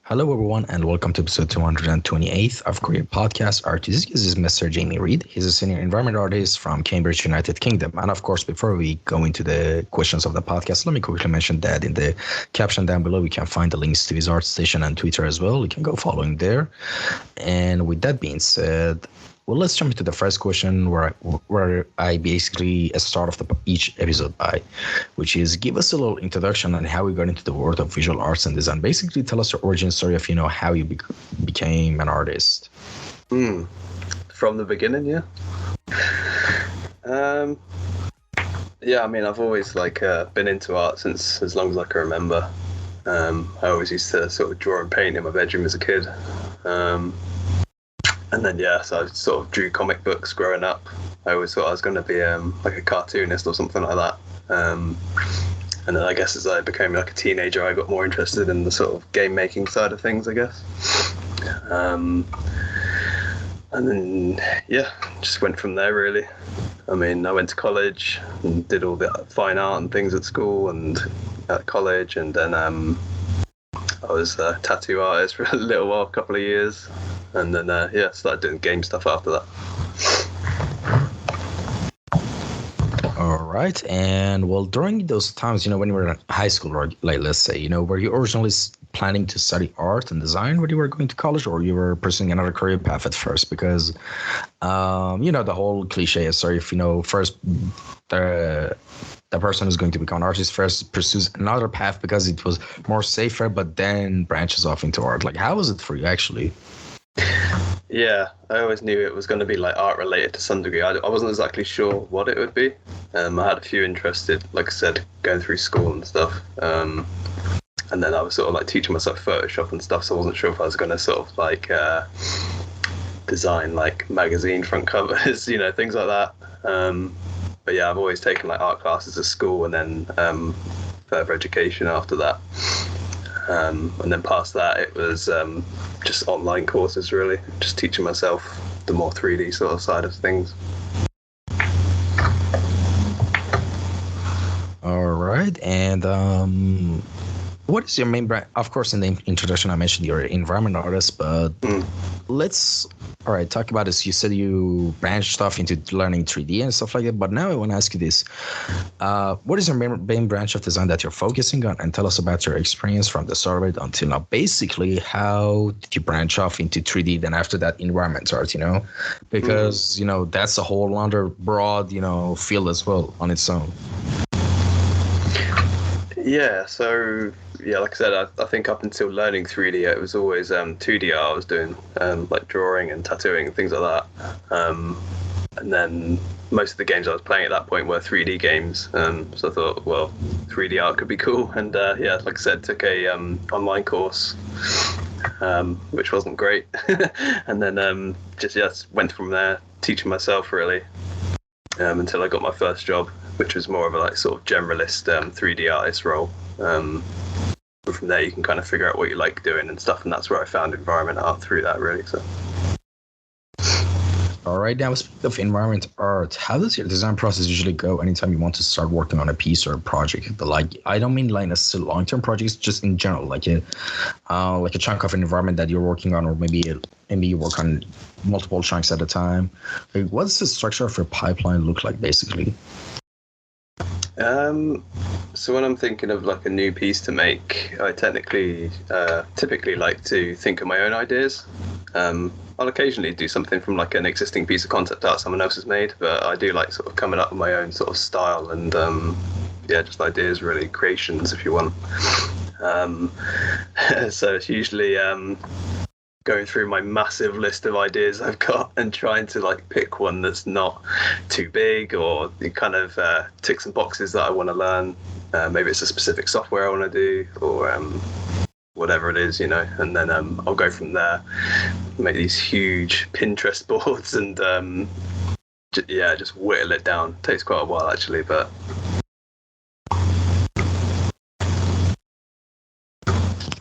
Hello, everyone, and welcome to episode 228 of Kouryer Podcast. Our today's guest is Mr. Jamie Reed. He's a senior environment artist from Cambridge, United Kingdom. And of course, before we go into the questions of the podcast, let me quickly mention that in the caption down below, you can find the links to his art station and Twitter as well. You can go follow him there. And with that being said, well, let's jump into the first question where I basically start off each episode by, which is give us a little introduction on how we got into the world of visual arts and design. Basically, tell us your origin story of, how you became an artist. From the beginning, yeah. I've always been into art since as long as I can remember. I always used to sort of draw and paint in my bedroom as a kid. And then, so I sort of drew comic books growing up. I always thought I was going to be like a cartoonist or something like that. And then I guess as I became like a teenager, I got more interested in the sort of game making side of things, I guess. And then, just went from there, really. I mean, I went to college and did all the fine art and things at school and at college. And then I was a tattoo artist for a little while, a couple of years. And then, started doing game stuff after that. All right. And well, during those times, when you were in high school, or let's say, were you originally planning to study art and design when you were going to college, or you were pursuing another career path at first? Because, the whole cliche is, first the person who's going to become an artist first pursues another path because it was more safer, but then branches off into art. Like, how was it for you, actually? Yeah, I always knew it was going to be like art related to some degree. I wasn't exactly sure what it would be. I had a few interested, like I said, going through school and stuff. And then I was sort of like teaching myself Photoshop and stuff, so I wasn't sure if I was going to sort of like design like magazine front covers, things like that. But yeah, I've always taken like art classes at school and then further education after that. And then past that, it was just online courses, really, just teaching myself the more 3D sort of side of things. All right. And what is your main brand? Of course, in the introduction, I mentioned you're an environment artist, but let's talk about this. You said you branched off into learning 3D and stuff like that, but now I want to ask you this. What is your main branch of design that you're focusing on? And tell us about your experience from the start of it until now. Basically, how did you branch off into 3D, then after that environment art, Because, that's a whole other broad, field as well on its own. Yeah, so like I said, I think up until learning 3D, it was always 2D art I was doing, like drawing and tattooing and things like that. And then most of the games I was playing at that point were 3D games. So I thought, well, 3D art could be cool. And like I said, took a online course, which wasn't great. And then just went from there, teaching myself really, until I got my first job, which was more of a like sort of generalist 3D artist role. From there, you can kind of figure out what you like doing and stuff, and that's where I found environment art through that, really. So. All right, now speaking of environment art, how does your design process usually go anytime you want to start working on a piece or a project? But like, I don't mean like necessarily long-term projects, just in general, like a chunk of an environment that you're working on, or maybe you work on multiple chunks at a time. Like, what's the structure of your pipeline look like, basically? So when I'm thinking of like a new piece to make, I typically like to think of my own ideas. I'll occasionally do something from like an existing piece of concept art someone else has made, but I do like sort of coming up with my own sort of style and just ideas, really, creations if you want. So it's usually going through my massive list of ideas I've got and trying to like pick one that's not too big, or it kind of tick some boxes that I want to learn. Maybe it's a specific software I want to do, or whatever it is, and then I'll go from there, make these huge Pinterest boards and just whittle it down. It takes quite a while actually, but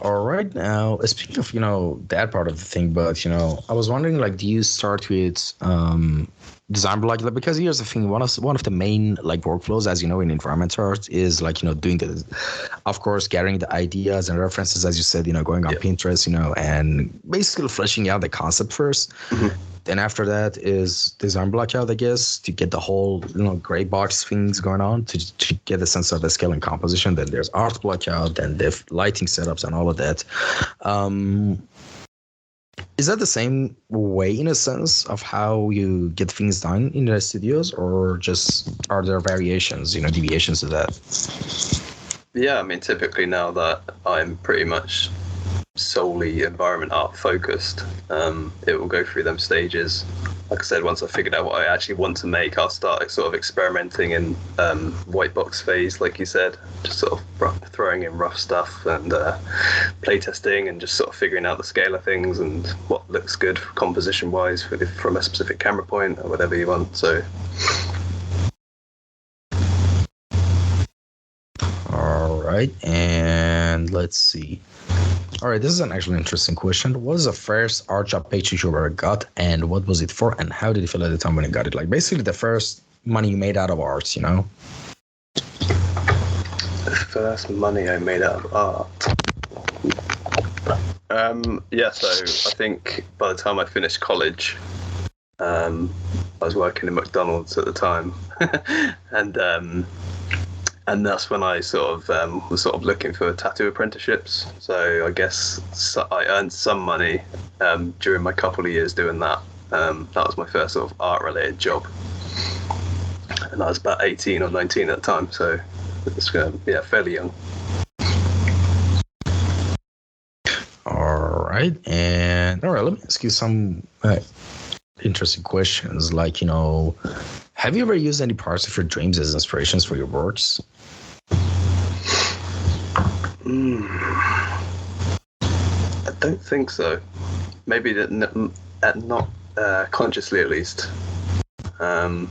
all right. right now, speaking of, that part of the thing, but, I was wondering, like, do you start with design block? Like, because here's the thing, one of the main, like, workflows, as you know, in environment art is, like, doing of course, gathering the ideas and references, as you said, going on Pinterest, and basically fleshing out the concept first. Then after that is design blockout, I guess, to get the whole, gray box things going on, to get a sense of the scale and composition. Then there's art blockout, then the lighting setups and all of that. Is that the same way, in a sense, of how you get things done in the studios, or just are there variations, deviations to that? Yeah, I mean, typically now that I'm pretty much solely environment art focused, it will go through them stages. Like I said, once I figured out what I actually want to make, I'll start sort of experimenting in white box phase, like you said, just sort of throwing in rough stuff and playtesting and just sort of figuring out the scale of things and what looks good composition wise from a specific camera point or whatever you want. So all right, and let's see. All right, this is an actually interesting question. What was the first art job paycheck you ever got, and what was it for, and how did you feel at the time when you got it? Like, basically the first money you made out of art, The first money I made out of art. So I think by the time I finished college, I was working in McDonald's at the time, and that's when I sort of was sort of looking for tattoo apprenticeships. So I guess I earned some money during my couple of years doing that. That was my first sort of art-related job, and I was about 18 or 19 at the time. So it's fairly young. All right, let me ask you some interesting questions. Like, have you ever used any parts of your dreams as inspirations for your works? I don't think so. Maybe not consciously, at least. I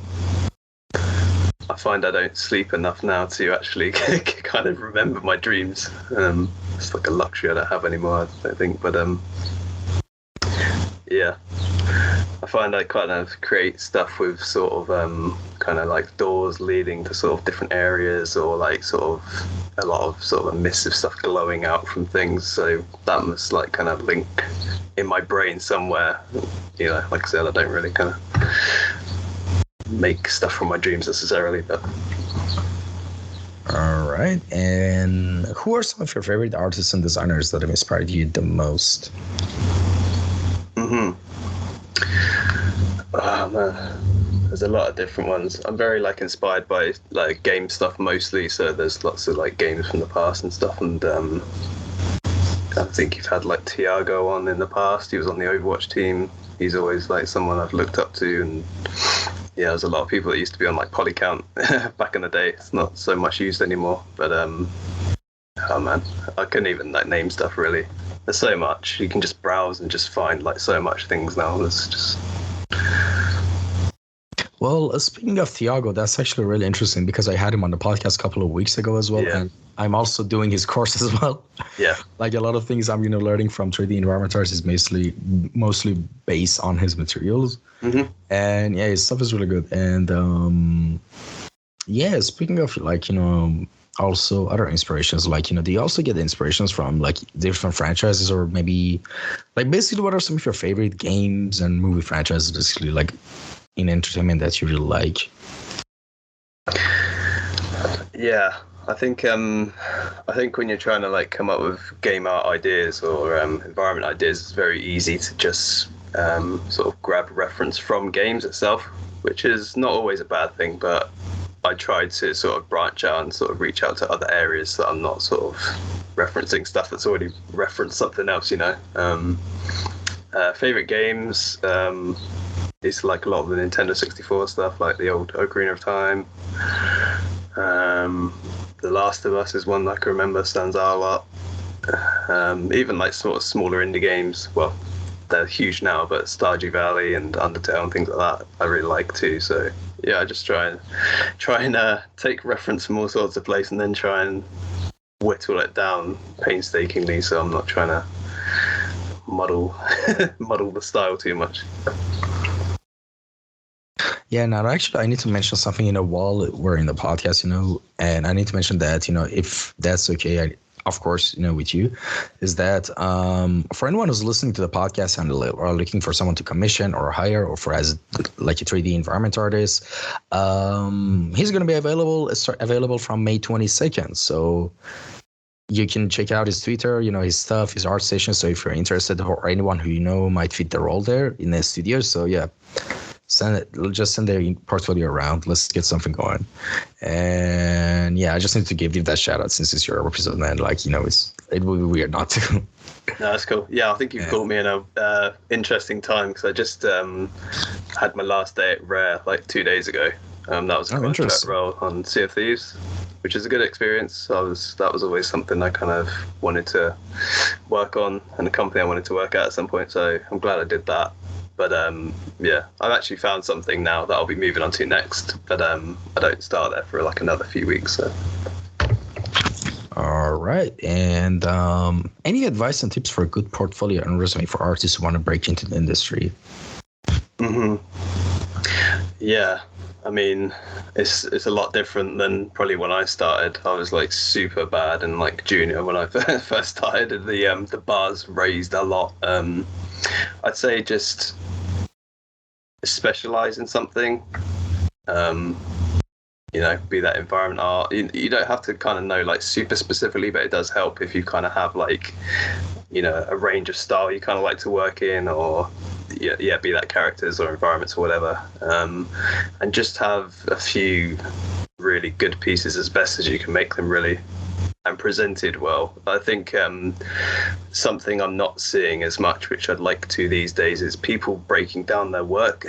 find I don't sleep enough now to actually kind of remember my dreams. It's like a luxury I don't have anymore, I don't think. But yeah, I find I kind of create stuff with sort of kind of like doors leading to sort of different areas, or like sort of a lot of sort of emissive stuff glowing out from things. So that must like kind of link in my brain somewhere. Like I said, I don't really kind of make stuff from my dreams necessarily, but. All right, and who are some of your favorite artists and designers that have inspired you the most? Oh man, there's a lot of different ones. I'm very like inspired by like game stuff mostly, so there's lots of like games from the past and stuff. And I think you've had like Tiago on in the past. He was on the Overwatch team. He's always like someone I've looked up to. And yeah, there's a lot of people that used to be on like Polycount back in the day. It's not so much used anymore, but oh man, I couldn't even like name stuff really. There's so much. You can just browse and just find like so much things now. It's just. Well, speaking of Thiago, that's actually really interesting because I had him on the podcast a couple of weeks ago as well. Yeah. And I'm also doing his course as well. Yeah. Like a lot of things I'm learning from 3D environment art is mostly based on his materials. Mm-hmm. And yeah, his stuff is really good. And yeah, speaking of like, also other inspirations, like, do you also get inspirations from like different franchises, or maybe like basically what are some of your favorite games and movie franchises basically like in entertainment that you really like? Yeah, I think when you're trying to like come up with game art ideas or environment ideas, it's very easy to just sort of grab a reference from games itself, which is not always a bad thing, but I try to sort of branch out and sort of reach out to other areas so that I'm not sort of referencing stuff that's already referenced something else, Favorite games, it's like a lot of the Nintendo 64 stuff, like the old Ocarina of Time. The Last of Us is one that I can remember, stands out a lot. Even like sort of smaller indie games, well, they're huge now, but Stardew Valley and Undertale and things like that I really like too. So yeah, I just try and take reference from all sorts of places and then try and whittle it down painstakingly, so I'm not trying to muddle the style too much. Yeah, now actually, I need to mention something, while we're in the podcast, and I need to mention that, if that's okay, of course, with you, is that for anyone who's listening to the podcast and are looking for someone to commission or hire or for as like a 3D environment artist, he's going to be available from May 22nd. So you can check out his Twitter, his stuff, his art station. So if you're interested or anyone who might fit the role there in the studio. So yeah, send their portfolio around. Let's get something going. And yeah, I just need to give you that shout out since it's your episode, man. Like, it would be weird not to. No, that's cool. Yeah, I think you've caught me in a interesting time because I just had my last day at Rare like 2 days ago. That was a contract role on Sea of Thieves, which is a good experience. That was always something I kind of wanted to work on and a company I wanted to work at some point. So I'm glad I did that. But yeah, I've actually found something now that I'll be moving on to next. But I don't start there for like another few weeks. So. All right. And any advice and tips for a good portfolio and resume for artists who want to break into the industry? Mm-hmm. Yeah. I mean, it's a lot different than probably when I started. I was like super bad and like junior when I first started. The bars raised a lot. I'd say just specialize in something. Be that environment art. You don't have to kind of know like super specifically, but it does help if you kind of have like, a range of style you kind of like to work in, or be that characters or environments or whatever, and just have a few really good pieces as best as you can make them, really, and presented well. I think something I'm not seeing as much, which I'd like to these days, is people breaking down their work.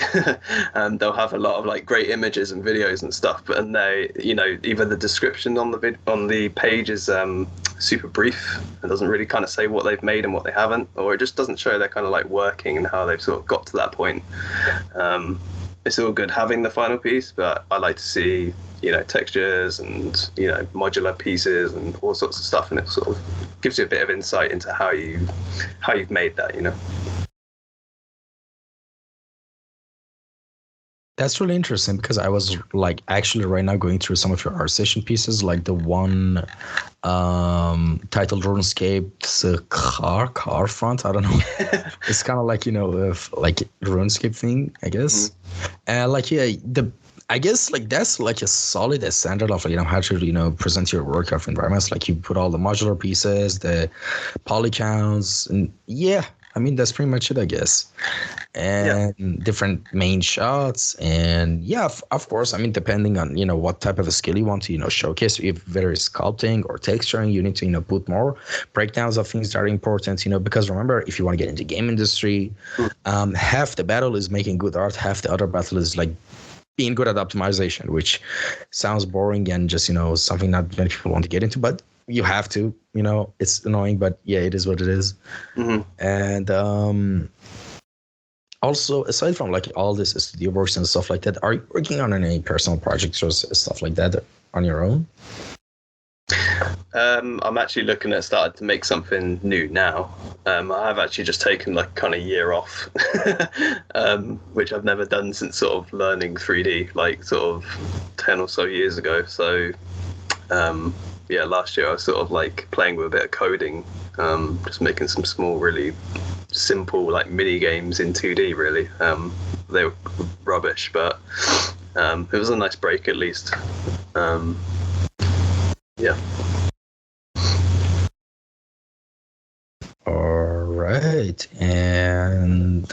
And they'll have a lot of like great images and videos and stuff, but they, either the description on the page is super brief and doesn't really kind of say what they've made and what they haven't, or it just doesn't show their kind of like working and how they've sort of got to that point. It's all good having the final piece, but I like to see textures and modular pieces and all sorts of stuff, and it sort of gives you a bit of insight into how you've made that. That's really interesting because I was like actually right now going through some of your art session pieces, like the one titled RuneScape car front. I don't know. It's kind of like like RuneScape thing, I guess. And I guess like that's like a solid standard of how to present your work of environments. Like you put all the modular pieces, the poly counts, and yeah, I mean that's pretty much it, I guess. And different main shots, and yeah, of course. I mean, depending on what type of a skill you want to showcase, if there is sculpting or texturing, you need to put more breakdowns of things that are important. Because remember, if you want to get into game industry, half the battle is making good art, half the other battle is like being good at optimization, which sounds boring and just, something not many people want to get into, but you have to, it's annoying, but yeah, it is what it is. Mm-hmm. And also, aside from like all this studio works and stuff like that, are you working on any personal projects or stuff like that on your own? I'm actually looking at starting to make something new now. I have actually just taken like kind of year off, which I've never done since sort of learning 3D, like sort of 10 or so years ago. So, last year I was sort of like playing with a bit of coding, just making some small, really simple like mini games in 2D. Really, they were rubbish, but it was a nice break at least. Yeah. All right, and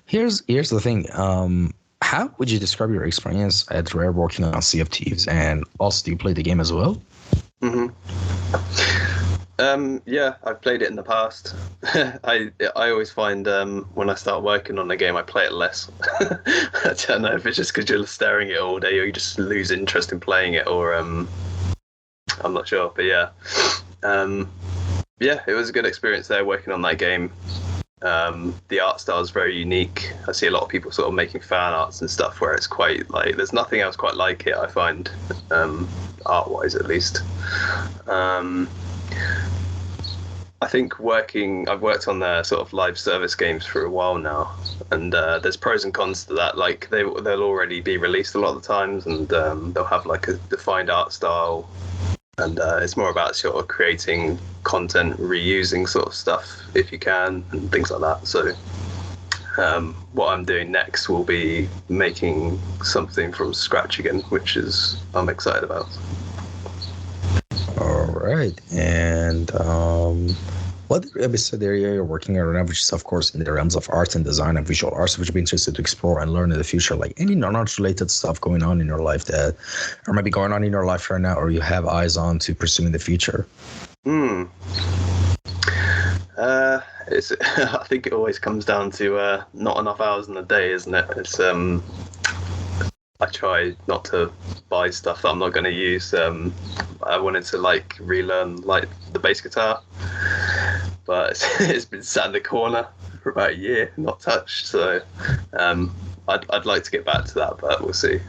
here's the thing. How would you describe your experience at Rare working on Sea of Thieves, and also do you play the game as well? Mm-hmm. Yeah, I've played it in the past. I always find when I start working on a game, I play it less. I don't know if it's just because you're staring at it all day, or you just lose interest in playing it, or I'm not sure. But yeah, it was a good experience there working on that game. The art style is very unique. I see a lot of people sort of making fan arts and stuff where it's quite like there's nothing else quite like it, I find. art-wise at least. I think I've worked on their sort of live service games for a while now, and there's pros and cons to that. Like they'll already be released a lot of the times, and they'll have like a defined art style, and it's more about sort of creating content, reusing sort of stuff if you can, and things like that. So what I'm doing next will be making something from scratch again, which I'm excited about. All right. And what episode area you're working on right now, which is, of course, in the realms of art and design and visual arts, which you'd be interested to explore and learn in the future? Like any non-art-related stuff going on in your life that, or maybe going on in your life right now, or you have eyes on to pursue in the future? I think it always comes down to not enough hours in the day, isn't it? It's I try not to buy stuff that I'm not going to use. I wanted to like relearn like the bass guitar, but it's been sat in the corner for about a year, not touched. So I'd like to get back to that, but we'll see.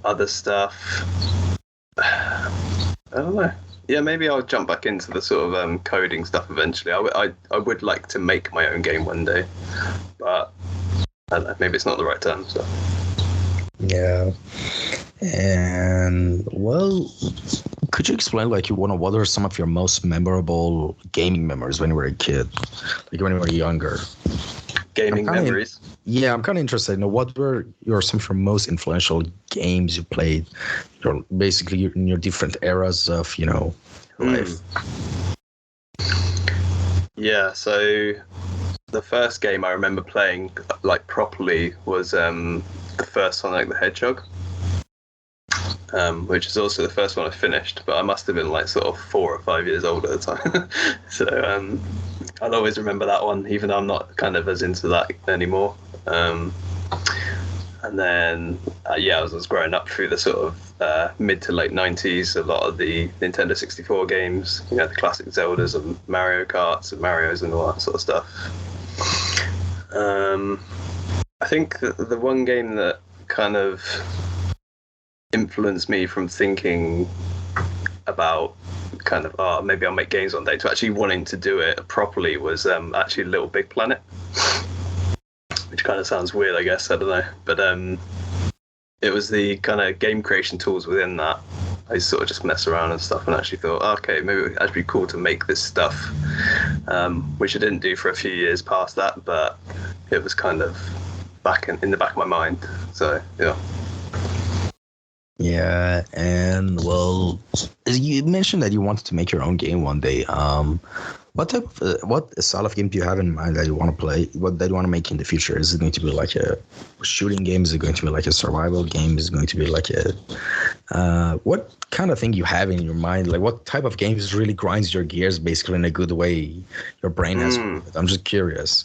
Other stuff, I don't know. Yeah, maybe I'll jump back into the sort of coding stuff eventually. I would like to make my own game one day, but I don't know, maybe it's not the right time. So. Yeah. And well, could you explain like what are some of your most memorable gaming memories when you were a kid, like when you were younger? Gaming memories. Yeah, I'm kind of interested in what were some of your most influential games you played, basically in your different eras of life. Yeah, so the first game I remember playing like properly was the first Sonic the Hedgehog, which is also the first one I finished, but I must have been like sort of 4 or 5 years old at the time. So I'll always remember that one, even though I'm not kind of as into that anymore. And then I was growing up through the sort of mid to late 90s, a lot of the Nintendo 64 games, the classic Zeldas and Mario Karts and Marios and all that sort of stuff. I think the one game that kind of influenced me from thinking about kind of maybe I'll make games one day to actually wanting to do it properly was actually Little Big Planet, which kind of sounds weird, I guess, I don't know, but it was the kind of game creation tools within that. I sort of just mess around and stuff and actually thought, okay, maybe it would actually be cool to make this stuff, which I didn't do for a few years past that, but it was kind of back in the back of my mind. So, yeah. Yeah, and well, you mentioned that you wanted to make your own game one day. What style of game do you have in mind that you want to play? What that you want to make in the future? Is it going to be like a shooting game? Is it going to be like a survival game? Is it going to be like what kind of thing you have in your mind? Like what type of games really grinds your gears, basically in a good way? Your brain has. I'm just curious.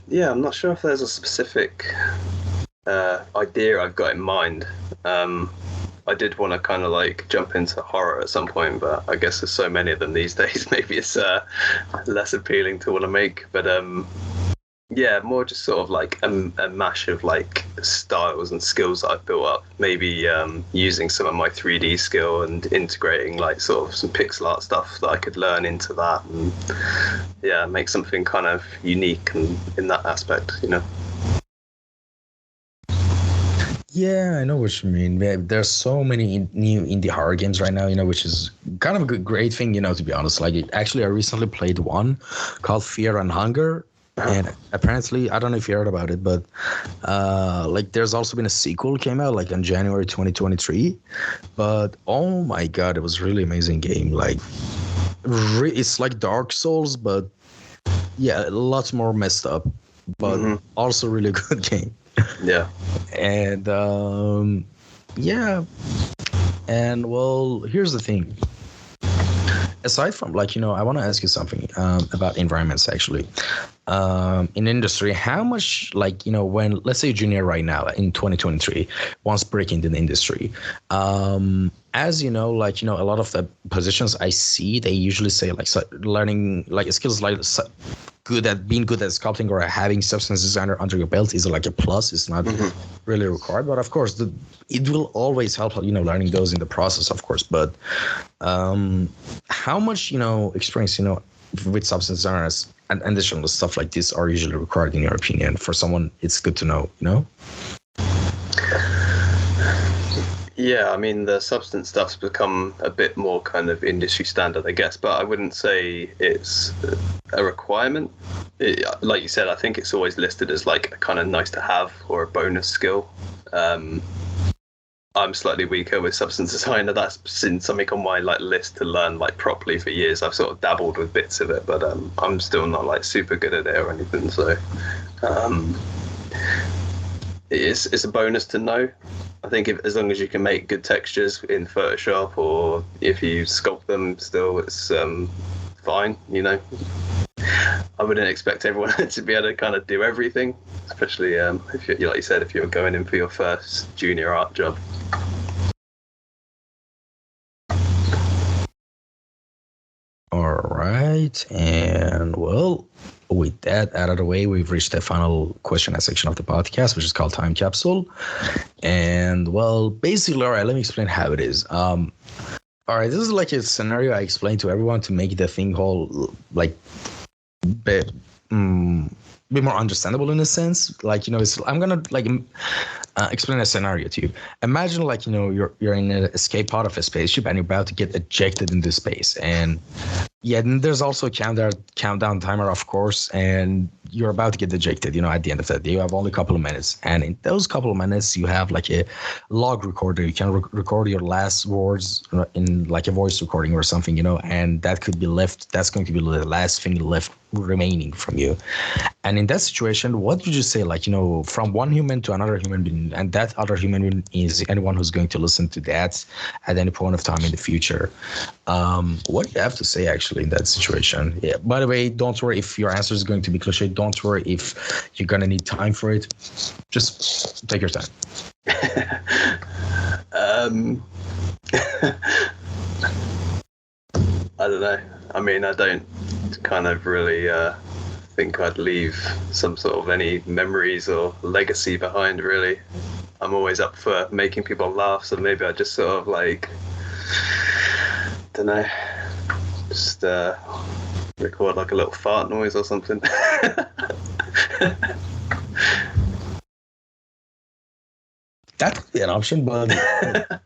Yeah, I'm not sure if there's a specific idea I've got in mind. I did want to kind of like jump into horror at some point, but I guess there's so many of them these days. Maybe it's less appealing to want to make. But yeah, more just sort of like a mash of like styles and skills that I've built up. Maybe using some of my 3D skill and integrating like sort of some pixel art stuff that I could learn into that, and yeah, make something kind of unique and in that aspect, Yeah, I know what you mean. There's so many new indie horror games right now, which is kind of a great thing, to be honest. Like, I recently played one called Fear and Hunger. And apparently, I don't know if you heard about it, but like there's also been a sequel came out like in January 2023. But oh my God, it was really amazing game. Like, it's like Dark Souls, but yeah, lots more messed up, but also really good game. Yeah. And and well, here's the thing. Aside from like, I want to ask you something about environments actually. In industry, how much like, when let's say a junior right now in 2023 wants to break into the industry, as a lot of the positions I see, they usually say like learning like skills like good at sculpting or having substance designer under your belt is like a plus. It's not really required, but of course it will always help, learning those in the process, of course. But how much experience with substance designers and additional stuff like this are usually required in your opinion? For someone, it's good to know. Yeah, I mean, the substance stuff's become a bit more kind of industry standard, I guess, but I wouldn't say it's a requirement. Like you said, I think it's always listed as like a kind of nice to have or a bonus skill. I'm slightly weaker with substance design. That's been something on my list to learn properly for years. I've sort of dabbled with bits of it, but I'm still not super good at it or anything. So it's a bonus to know. I think as long as you can make good textures in Photoshop, or if you sculpt them, still it's fine. I wouldn't expect everyone to be able to kind of do everything, especially if you, like you said, if you're going in for your first junior art job. All right, and well, with that out of the way, we've reached the final question and section of the podcast, which is called Time Capsule. And well, basically, all right, let me explain how it is. All right, this is like a scenario I explained to everyone to make the thing whole bit more understandable in a sense. I'm gonna explain a scenario to you. Imagine you're in an escape pod of a spaceship and you're about to get ejected into space, and then there's also a countdown timer, of course, and you're about to get ejected. At the end of that day, you have only a couple of minutes, and in those couple of minutes, you have a log recorder. You can record your last words in a voice recording or something, and that could be left. That's going to be the last thing left remaining from you. And in that situation, what would you say, from one human to another human being, and that other human being is anyone who's going to listen to that at any point of time in the future? What do you have to say actually in that situation? Yeah. By the way, don't worry if your answer is going to be cliche. Don't worry if you're gonna need time for it. Just take your time. I don't know. I mean, I don't kind of really think I'd leave some sort of any memories or legacy behind, really. I'm always up for making people laugh, so maybe I just sort of don't know, just record a little fart noise or something. That could be an option, but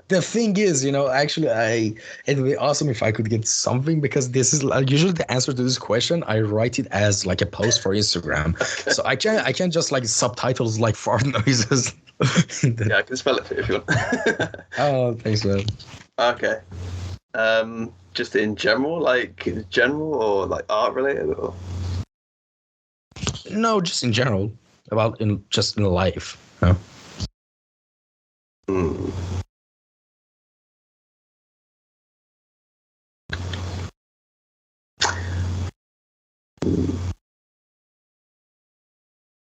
the thing is, actually, it'd be awesome if I could get something, because this is usually the answer to this question. I write it as a post for Instagram, okay. So I can just subtitles fart noises. Yeah, I can spell it for you if you want. Oh, thanks, man. Okay. Just in general, or art related, or? No, just in general, about in life. I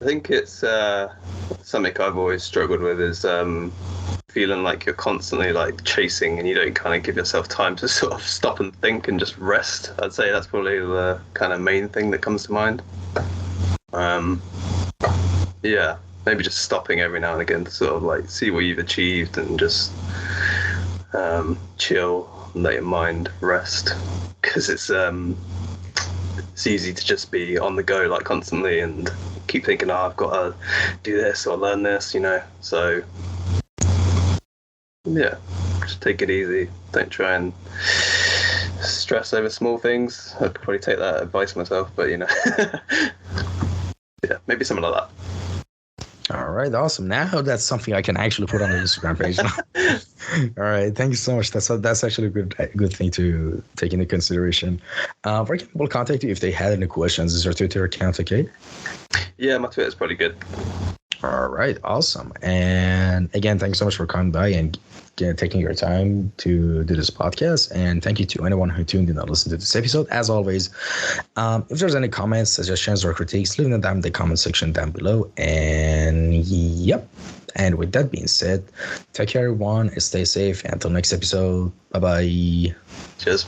think it's something I've always struggled with is feeling like you're constantly chasing and you don't kind of give yourself time to sort of stop and think and just rest. I'd say that's probably the kind of main thing that comes to mind. Yeah, maybe just stopping every now and again to sort of see what you've achieved and just chill and let your mind rest, because it's easy to just be on the go constantly and keep thinking, I've got to do this or learn this, so yeah, just take it easy. Don't try and stress over small things. I'd probably take that advice myself, but yeah, maybe something like that. All right, awesome. Now that's something I can actually put on the Instagram page. All right, thank you so much. That's actually a good thing to take into consideration. Where can people contact you if they had any questions? Is your Twitter account okay? Yeah, my Twitter's pretty good. All right, awesome. And again, thank you so much for coming by and taking your time to do this podcast. And thank you to anyone who tuned in and listened to this episode. As always, if there's any comments, suggestions, or critiques, leave them down in the comment section down below. And yep. And with that being said, take care, everyone. Stay safe. Until next episode. Bye-bye. Cheers.